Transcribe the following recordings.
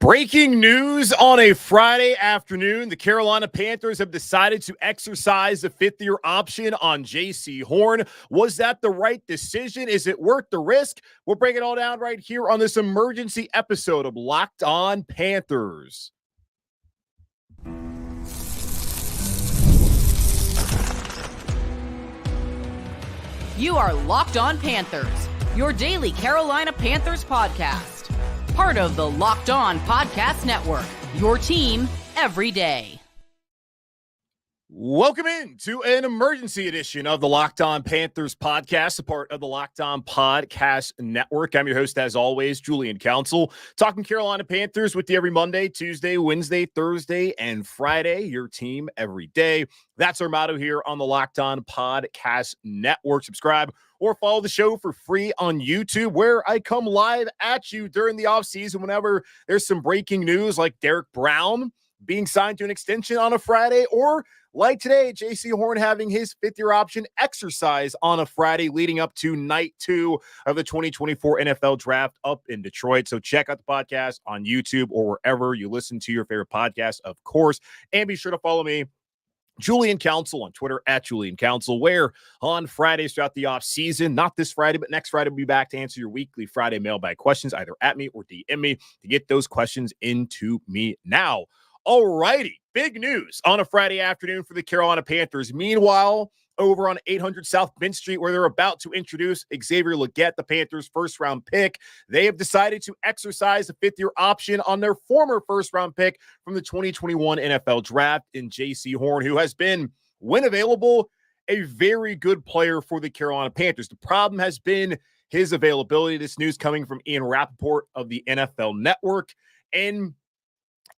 Breaking news on a Friday afternoon. The Carolina Panthers have decided to exercise the fifth-year option on Jaycee Horn. Was that the right decision? Is it worth the risk? We'll break it all down right here on this emergency episode of Locked On Panthers. You are Locked On Panthers, your daily Carolina Panthers podcast. Part of the Locked On Podcast Network, your team every day. Welcome in to an emergency edition of the Locked On Panthers podcast, a part of the Locked On Podcast Network. I'm your host, as always, Julian Council, talking Carolina Panthers with you every Monday, Tuesday, Wednesday, Thursday, and Friday. Your team every day. That's our motto here on the Locked On Podcast Network. Subscribe or follow the show for free on YouTube, where I come live at you during the offseason whenever there's some breaking news like Derek Brown being signed to an extension on a Friday, or like today, Jaycee Horn having his fifth-year option exercise on a Friday leading up to night 2 of the 2024 NFL Draft up in Detroit. So check out the podcast on YouTube or wherever you listen to your favorite podcast, of course. And be sure to follow me, Julian Council, on Twitter at Julian Council, where on Fridays throughout the off season, not this Friday, but next Friday, we'll be back to answer your weekly Friday mailbag questions, either at me or DM me to get those questions into me now. All righty, big news on a Friday afternoon for the Carolina Panthers. Meanwhile, over on 800 South Bent Street, where they're about to introduce Xavier Legette, the Panthers' first-round pick, they have decided to exercise the fifth-year option on their former first-round pick from the 2021 NFL Draft in Jaycee Horn, who has been, when available, a very good player for the Carolina Panthers. The problem has been his availability. This news coming from Ian Rapoport of the NFL Network, and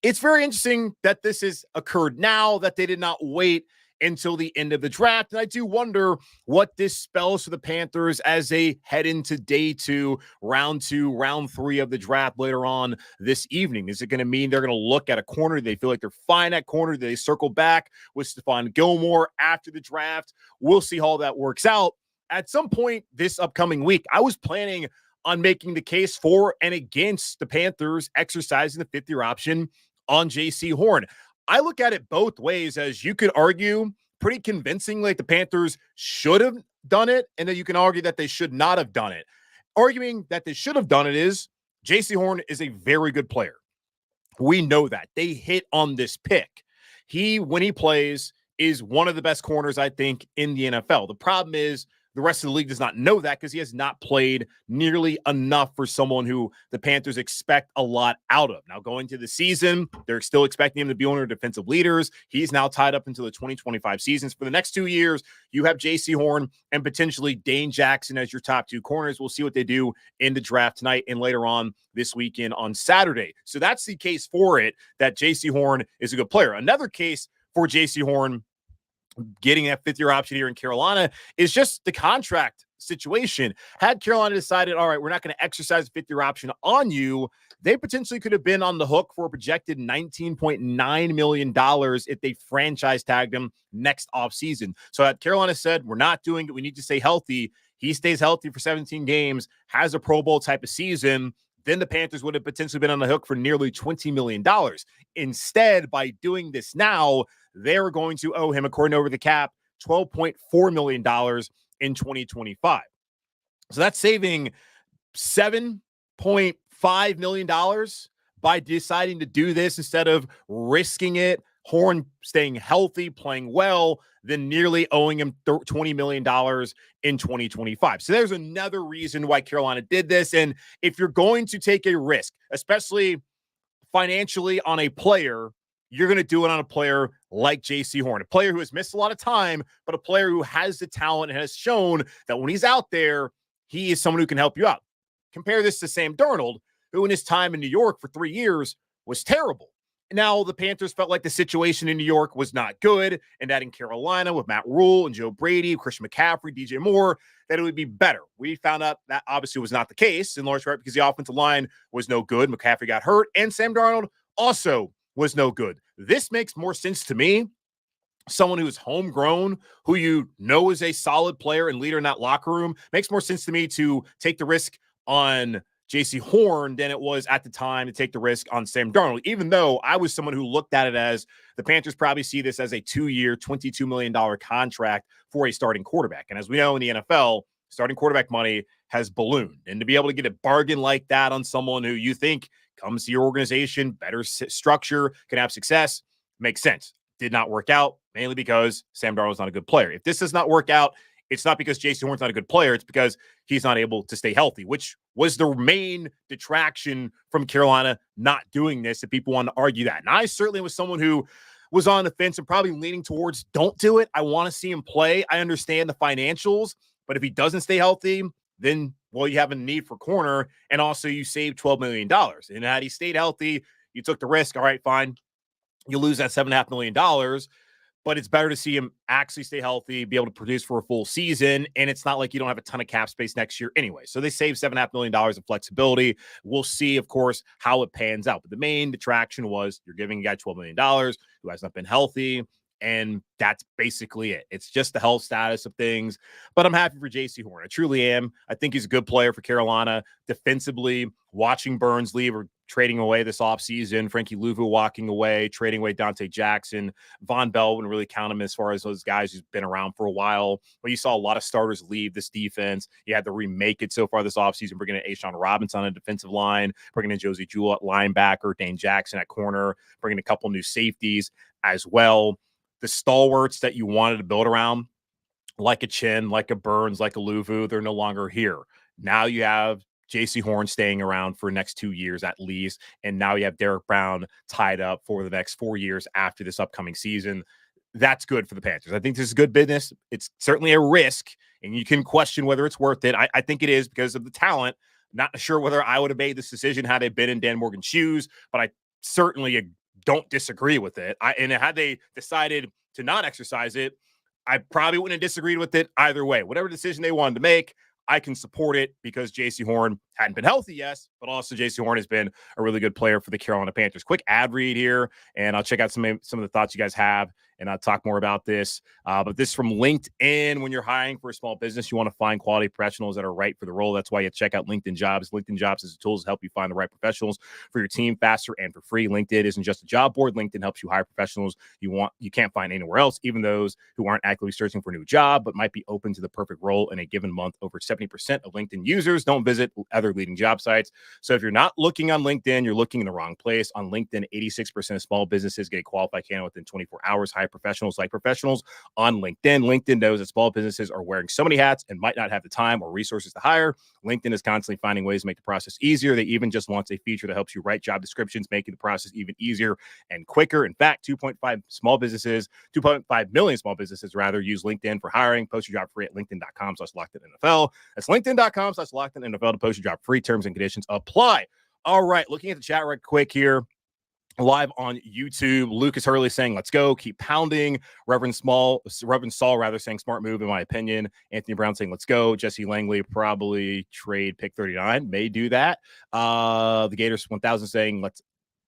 it's very interesting that this has occurred now, that they did not wait until the end of the draft. And I do wonder what this spells for the Panthers as they head into day 2, round 3 of the draft later on this evening. Is it going to mean they're going to look at a corner? Do they feel like they're fine at corner? Do they circle back with Stephon Gilmore after the draft? We'll see how that works out. At some point this upcoming week, I was planning on making the case for and against the Panthers exercising the fifth-year option on Jaycee Horn. I look at it both ways, as you could argue pretty convincingly like the Panthers should have done it, and then you can argue that they should not have done it. Arguing that they should have done it is Jaycee Horn is a very good player. We know that. They hit on this pick. He, when he plays, is one of the best corners, I think, in the NFL. The problem is the rest of the league does not know that because he has not played nearly enough for someone who the Panthers expect a lot out of. Now, going to the season, they're still expecting him to be one of their defensive leaders. He's now tied up until the 2025 seasons. For the next 2 years, you have Jaycee Horn and potentially Dane Jackson as your top 2 corners. We'll see what they do in the draft tonight and later on this weekend on Saturday. So that's the case for it, that Jaycee Horn is a good player. Another case for Jaycee Horn getting that fifth-year option here in Carolina is just the contract situation. Had Carolina decided, all right, we're not going to exercise the fifth-year option on you, they potentially could have been on the hook for a projected $19.9 million if they franchise tagged him next offseason. So had Carolina said, we're not doing it, we need to stay healthy, he stays healthy for 17 games, has a Pro Bowl type of season, then the Panthers would have potentially been on the hook for nearly $20 million. Instead, by doing this now, they're going to owe him, according to Over the Cap, $12.4 million in 2025. So that's saving $7.5 million by deciding to do this instead of risking it, Horn staying healthy, playing well, then nearly owing him $20 million in 2025. So there's another reason why Carolina did this. And if you're going to take a risk, especially financially on a player, you're going to do it on a player like Jaycee Horn, a player who has missed a lot of time, but a player who has the talent and has shown that when he's out there, he is someone who can help you out. Compare this to Sam Darnold, who in his time in New York for 3 years was terrible. Now, the Panthers felt like the situation in New York was not good, and that in Carolina with Matt Rule and Joe Brady, Christian McCaffrey, DJ Moore, that it would be better. We found out that obviously was not the case, in large part because the offensive line was no good. McCaffrey got hurt, and Sam Darnold also was no good. This makes more sense to me. Someone who is homegrown, who you know is a solid player and leader in that locker room, makes more sense to me to take the risk on Jaycee Horn than it was at the time to take the risk on Sam Darnold, even though I was someone who looked at it as the Panthers probably see this as a 2-year, $22 million contract for a starting quarterback. And as we know in the NFL, starting quarterback money has ballooned. And to be able to get a bargain like that on someone who you think comes to your organization, better structure, can have success, makes sense. Did not work out, mainly because Sam Darnold's not a good player. If this does not work out, it's not because Jaycee Horn's not a good player. It's because he's not able to stay healthy, which was the main detraction from Carolina not doing this, if people want to argue that. And I certainly was someone who was on the fence and probably leaning towards don't do it. I want to see him play. I understand the financials, but if he doesn't stay healthy, then, well, you have a need for corner, and also you save $12 million. And had he stayed healthy, you took the risk. All right, fine. You lose that $7.5 million. But it's better to see him actually stay healthy, be able to produce for a full season, and it's not like you don't have a ton of cap space next year anyway. So they saved $7.5 million of flexibility. We'll see, of course, how it pans out. But the main detraction was you're giving a guy $12 million who has not been healthy, and that's basically it. It's just the health status of things. But I'm happy for Jaycee Horn. I truly am. I think he's a good player for Carolina. Defensively, watching Burns leave or trading away this offseason, Frankie Louvu walking away, trading away Dante Jackson, Von Bell wouldn't really count him as far as those guys who's been around for a while. But you saw a lot of starters leave this defense. You had to remake it so far this offseason, bringing in Ashawn Robinson on a defensive line, bringing in Josie Jewell at linebacker, Dane Jackson at corner, bringing a couple new safeties as well. The stalwarts that you wanted to build around, like a Chin, like a Burns, like a Louvu, they're no longer here. Now you have Jaycee Horn staying around for the next 2 years at least, and now you have Derek Brown tied up for the next 4 years after this upcoming season. That's good for the Panthers. I think this is good business. It's certainly a risk, and you can question whether it's worth it. I think it is because of the talent. Not sure whether I would have made this decision had I been in Dan Morgan's shoes, but I certainly don't disagree with it. And had they decided to not exercise it, I probably wouldn't have disagreed with it either way. Whatever decision they wanted to make, I can support it because Jaycee Horn hadn't been healthy, yes, but also Jaycee Horn has been a really good player for the Carolina Panthers. Quick ad read here, and I'll check out some of the thoughts you guys have, and I'll talk more about this. But this is from LinkedIn. When you're hiring for a small business, you want to find quality professionals that are right for the role. That's why you check out LinkedIn Jobs. LinkedIn Jobs is a tool to help you find the right professionals for your team faster and for free. LinkedIn isn't just a job board. LinkedIn helps you hire professionals you can't find anywhere else, even those who aren't actively searching for a new job but might be open to the perfect role in a given month. Over 70% of LinkedIn users don't visit other leading job sites. So if you're not looking on LinkedIn, you're looking in the wrong place. On LinkedIn, 86% of small businesses get a qualified candidate within 24 hours. Hire professionals like professionals on LinkedIn. LinkedIn knows that small businesses are wearing so many hats and might not have the time or resources to hire. LinkedIn is constantly finding ways to make the process easier. They even just launched a feature that helps you write job descriptions, making the process even easier and quicker. In fact, 2.5 million small businesses rather use LinkedIn for hiring. Post your job free at linkedin.com/LockedOnNFL. That's linkedin.com/LockedOnNFL to post your job free. Terms and conditions apply. All right, looking at the chat right quick here. Live on YouTube, Lucas Hurley saying, let's go, keep pounding. Reverend Saul saying, smart move, in my opinion. Anthony Brown saying, let's go. Jesse Langley, probably trade pick 39, may do that. The Gators 1000 saying, let's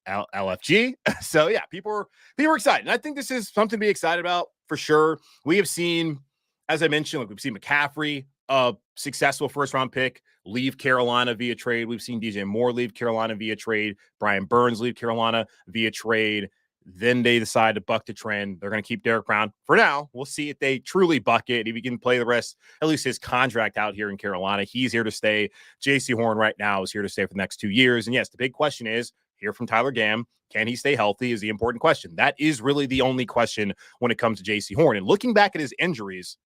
LFG. So, yeah, people are excited. And I think this is something to be excited about for sure. We have seen, as I mentioned, we've seen McCaffrey, a successful first-round pick, leave Carolina via trade. We've seen DJ Moore leave Carolina via trade. Brian Burns leave Carolina via trade. Then they decide to buck the trend. They're going to keep Derek Brown for now. We'll see if they truly buck it. If he can play the rest, at least his contract out here in Carolina, he's here to stay. Jaycee Horn right now is here to stay for the next 2 years. And yes, the big question is, here from Tyler Gamm, can he stay healthy is the important question. That is really the only question when it comes to Jaycee Horn. And looking back at his injuries,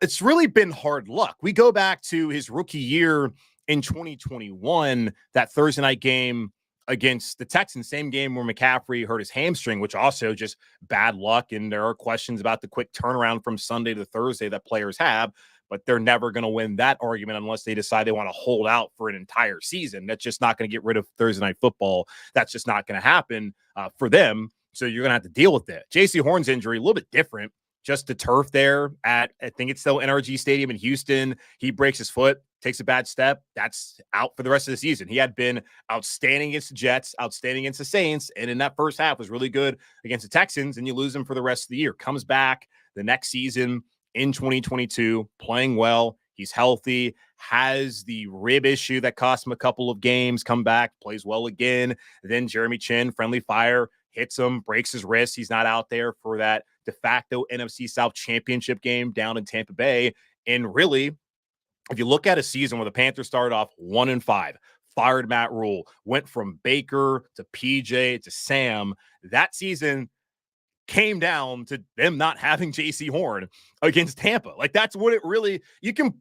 it's really been hard luck. We go back to his rookie year in 2021, that Thursday night game against the Texans, same game where McCaffrey hurt his hamstring, which also just bad luck. And there are questions about the quick turnaround from Sunday to Thursday that players have, but they're never going to win that argument unless they decide they want to hold out for an entire season. That's just not going to get rid of Thursday night football. That's just not going to happen for them. So you're going to have to deal with it. Jaycee Horn's injury, a little bit different. Just the turf there at, I think it's still NRG Stadium in Houston. He breaks his foot, takes a bad step. That's out for the rest of the season. He had been outstanding against the Jets, outstanding against the Saints, and in that first half was really good against the Texans, and you lose him for the rest of the year. Comes back the next season in 2022, playing well. He's healthy, has the rib issue that cost him a couple of games, come back, plays well again. Then Jeremy Chin, friendly fire, hits him, breaks his wrist. He's not out there for that de facto NFC South championship game down in Tampa Bay. And really, if you look at a season where the Panthers started off 1-5, fired Matt Rule, went from Baker to PJ to Sam, that season came down to them not having Jaycee Horn against Tampa. Like, that's what it really, you can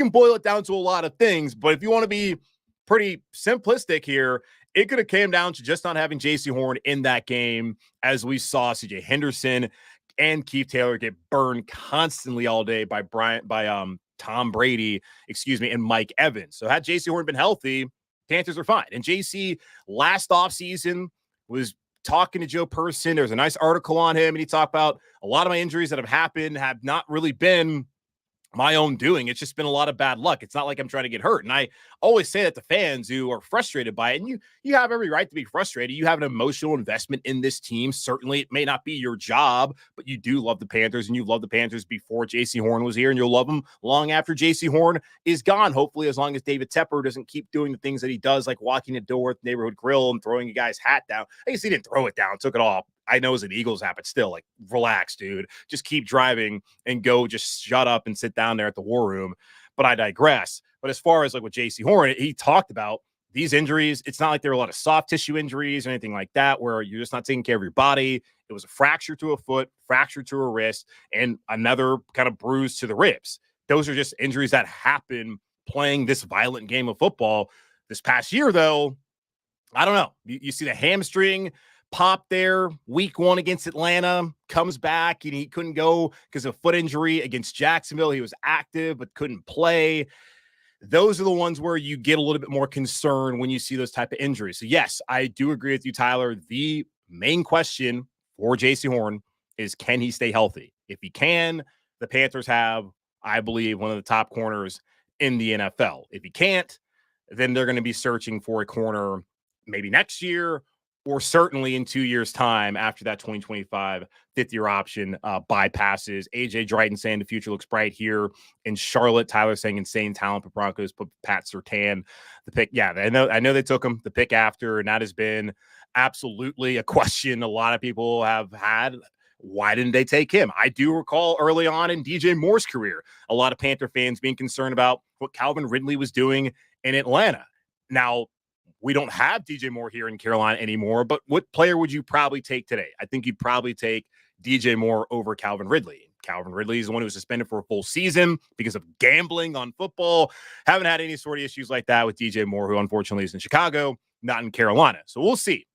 boil it down to a lot of things, but if you want to be pretty simplistic here, it could have came down to just not having Jaycee Horn in that game, as we saw CJ Henderson and Keith Taylor get burned constantly all day by Tom Brady, and Mike Evans. So had Jaycee Horn been healthy, Panthers are fine. And JC last offseason was talking to Joe Person. There's a nice article on him, and he talked about a lot of my injuries that have happened have not really been my own doing. It's just been a lot of bad luck. It's not like I'm trying to get hurt. And I always say that to fans who are frustrated by it, and you have every right to be frustrated. You have an emotional investment in this team. Certainly it may not be your job, but you do love the Panthers, and you loved the Panthers before Jaycee Horn was here, and you'll love them long after Jaycee Horn is gone. Hopefully, as long as David Tepper doesn't keep doing the things that he does, like walking the door at the neighborhood grill and throwing a guy's hat down. I guess he didn't throw it down, took it off. I know it's an Eagles hat, but still, like, relax, dude. Just keep driving and go just shut up and sit down there at the war room. But I digress. But as far as like with Jaycee Horn, he talked about these injuries. It's not like there are a lot of soft tissue injuries or anything like that where you're just not taking care of your body. It was a fracture to a foot, fracture to a wrist, and another kind of bruise to the ribs. Those are just injuries that happen playing this violent game of football. This past year, though, I don't know. You see the hamstring pop there week 1 against Atlanta, comes back, and he couldn't go because of a foot injury against Jacksonville. He was active but couldn't play. Those are the ones where you get a little bit more concerned when you see those type of injuries. So yes, I do agree with you, Tyler. The main question for Jaycee Horn is, can he stay healthy? If he can, the Panthers have, I believe, one of the top corners in the NFL. If he can't, then they're going to be searching for a corner maybe next year, or certainly in 2 years' time after that 2025 fifth-year option bypasses. AJ Dryden saying the future looks bright here in Charlotte. Tyler saying insane talent for Broncos. Put Pat Surtain, the pick. Yeah, I know they took him the pick after, and that has been absolutely a question a lot of people have had. Why didn't they take him? I do recall early on in DJ Moore's career, a lot of Panther fans being concerned about what Calvin Ridley was doing in Atlanta. Now, we don't have DJ Moore here in Carolina anymore, but what player would you probably take today? I think you'd probably take DJ Moore over Calvin Ridley. Calvin Ridley is the one who was suspended for a full season because of gambling on football. Haven't had any sort of issues like that with DJ Moore, who unfortunately is in Chicago, not in Carolina. So we'll see.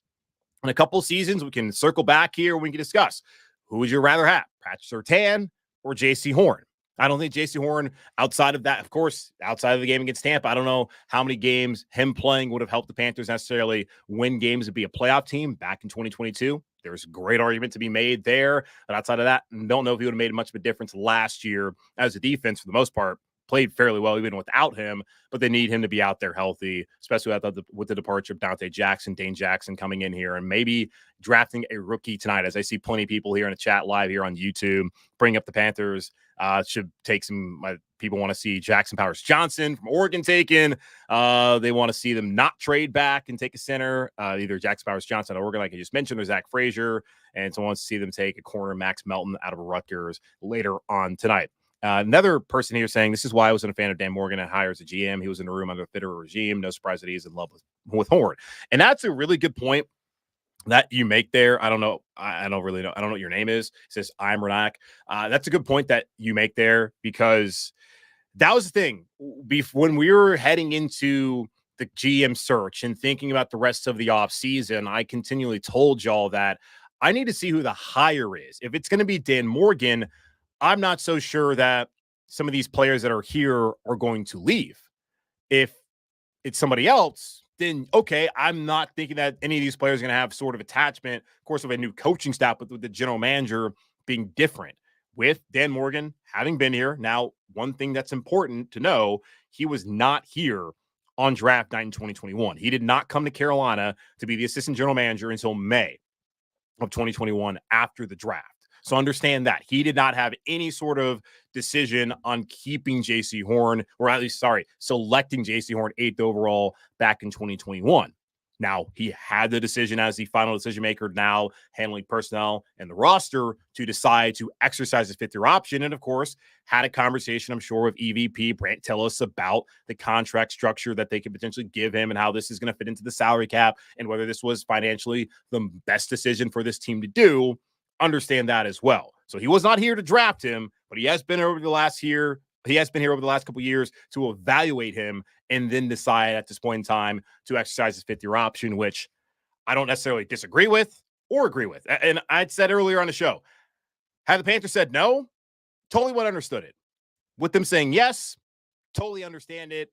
In a couple seasons, we can circle back here. We can discuss, who would you rather have, Pat Surtain or Jaycee Horn? I don't think Jaycee Horn, outside of that, of course, outside of the game against Tampa, I don't know how many games him playing would have helped the Panthers necessarily win games and be a playoff team back in 2022. There's a great argument to be made there. But outside of that, don't know if he would have made much of a difference last year, as a defense, for the most part, played fairly well even without him, but they need him to be out there healthy, especially with the departure of Dante Jackson, Dane Jackson coming in here, and maybe drafting a rookie tonight, as I see plenty of people here in the chat live here on YouTube bring up the Panthers. Should take some people want to see Jackson Powers Johnson from Oregon taken. They want to see them not trade back and take a center, either Jackson Powers Johnson or Oregon, like I just mentioned, or Zach Frazier. And someone wants to see them take a corner, Max Melton, out of Rutgers later on tonight. Another person here saying, this is why I wasn't a fan of Dan Morgan and hires a GM. He was in the room under the Fitterer regime. No surprise that he's in love with Horn. And that's a really good point that you make there. I don't know. I don't really know. I don't know what your name is. It says, I'm Renak. That's a good point that you make there, because that was the thing. When we were heading into the GM search and thinking about the rest of the offseason, I continually told y'all that I need to see who the hire is. If it's going to be Dan Morgan, I'm not so sure that some of these players that are here are going to leave. If it's somebody else, then okay, I'm not thinking that any of these players are going to have sort of attachment, of course, with a new coaching staff, but with the general manager being different. With Dan Morgan having been here, now one thing that's important to know, he was not here on draft night in 2021. He did not come to Carolina to be the assistant general manager until May of 2021 after the draft. So understand that he did not have any sort of decision on keeping Jaycee Horn, or at least, selecting Jaycee Horn 8th overall back in 2021. Now, he had the decision as the final decision maker, now handling personnel and the roster, to decide to exercise his 5th-year option. And of course, had a conversation, I'm sure, with EVP Brant Tillis about the contract structure that they could potentially give him and how this is going to fit into the salary cap and whether this was financially the best decision for this team to do. Understand that as well. So he was not here to draft him, but he has been over the last year. He has been here over the last couple of years to evaluate him and then decide at this point in time to exercise his 5th-year option, which I don't necessarily disagree with or agree with. And I'd said earlier on the show, had the Panthers said no, totally would have understood it. With them saying yes, totally understand it.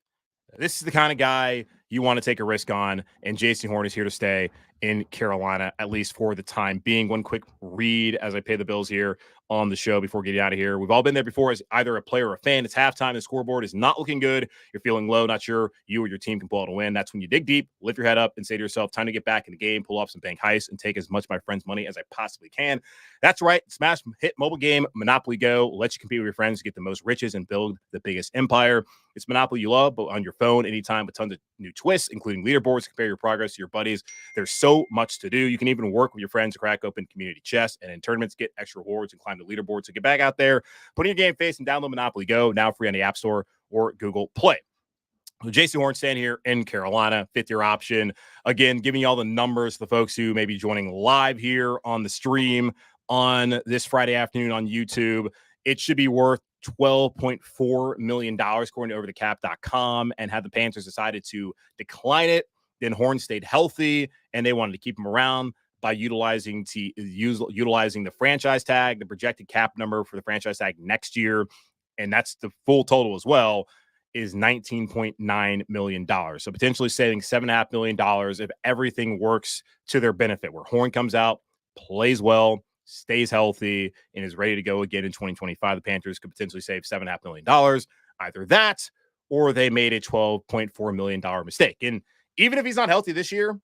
This is the kind of guy you want to take a risk on, and Jaycee Horn is here to stay in Carolina, at least for the time being. One quick read as I pay the bills here on the show before getting out of here. We've all been there before as either a player or a fan. It's halftime. The scoreboard is not looking good. You're feeling low, not sure you or your team can pull out a win. That's when you dig deep, lift your head up, and say to yourself, time to get back in the game, pull off some bank heists, and take as much of my friend's money as I possibly can. That's right. Smash hit mobile game, Monopoly Go. Let you compete with your friends to get the most riches and build the biggest empire. It's Monopoly you love, but on your phone anytime with tons of new twists, including leaderboards to compare your progress to your buddies. There's so much to do. You can even work with your friends to crack open community chess, and in tournaments, get extra rewards and climb the leaderboard. So get back out there, put in your game face, and download Monopoly Go, now free on the App Store or Google Play. So Jaycee Horn standing here in Carolina, 5th-year option. Again, giving you all the numbers, the folks who may be joining live here on the stream on this Friday afternoon on YouTube. It should be worth $12.4 million, according to overthecap.com. And had the Panthers decided to decline it, then Horn stayed healthy, and they wanted to keep him around by utilizing the franchise tag, the projected cap number for the franchise tag next year, and that's the full total as well, is $19.9 million. So potentially saving $7.5 million if everything works to their benefit, where Horn comes out, plays well, stays healthy, and is ready to go again in 2025. The Panthers could potentially save $7.5 million. Either that, or they made a $12.4 million mistake. And even if he's not healthy this year,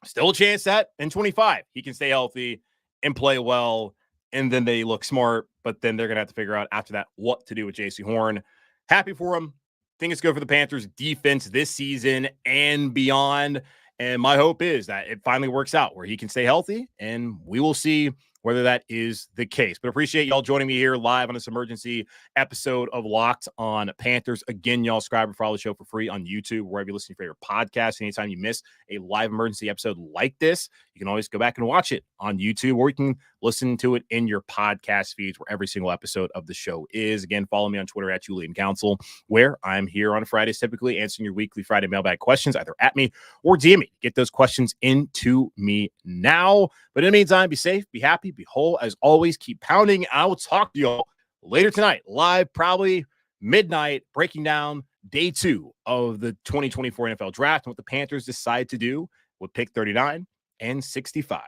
still a chance that in 25 he can stay healthy and play well, and then they look smart. But then they're going to have to figure out after that what to do with Jaycee Horn. Happy for him. Think it's good for the Panthers defense this season and beyond. And my hope is that it finally works out where he can stay healthy, and we will see whether that is the case. But appreciate y'all joining me here live on this emergency episode of Locked on Panthers. Again, y'all subscribe and follow the show for free on YouTube, wherever you listen to your favorite podcast. Anytime you miss a live emergency episode like this, you can always go back and watch it on YouTube, or you can listen to it in your podcast feeds where every single episode of the show is. Again, follow me on Twitter at Julian Council, where I'm here on Fridays, typically answering your weekly Friday mailbag questions, either at me or DM me. Get those questions into me now. But in the meantime, be safe, be happy, be whole. As always, keep pounding. I will talk to y'all later tonight, live, probably midnight, breaking down day 2 of the 2024 NFL draft and what the Panthers decide to do with pick 39 and 65.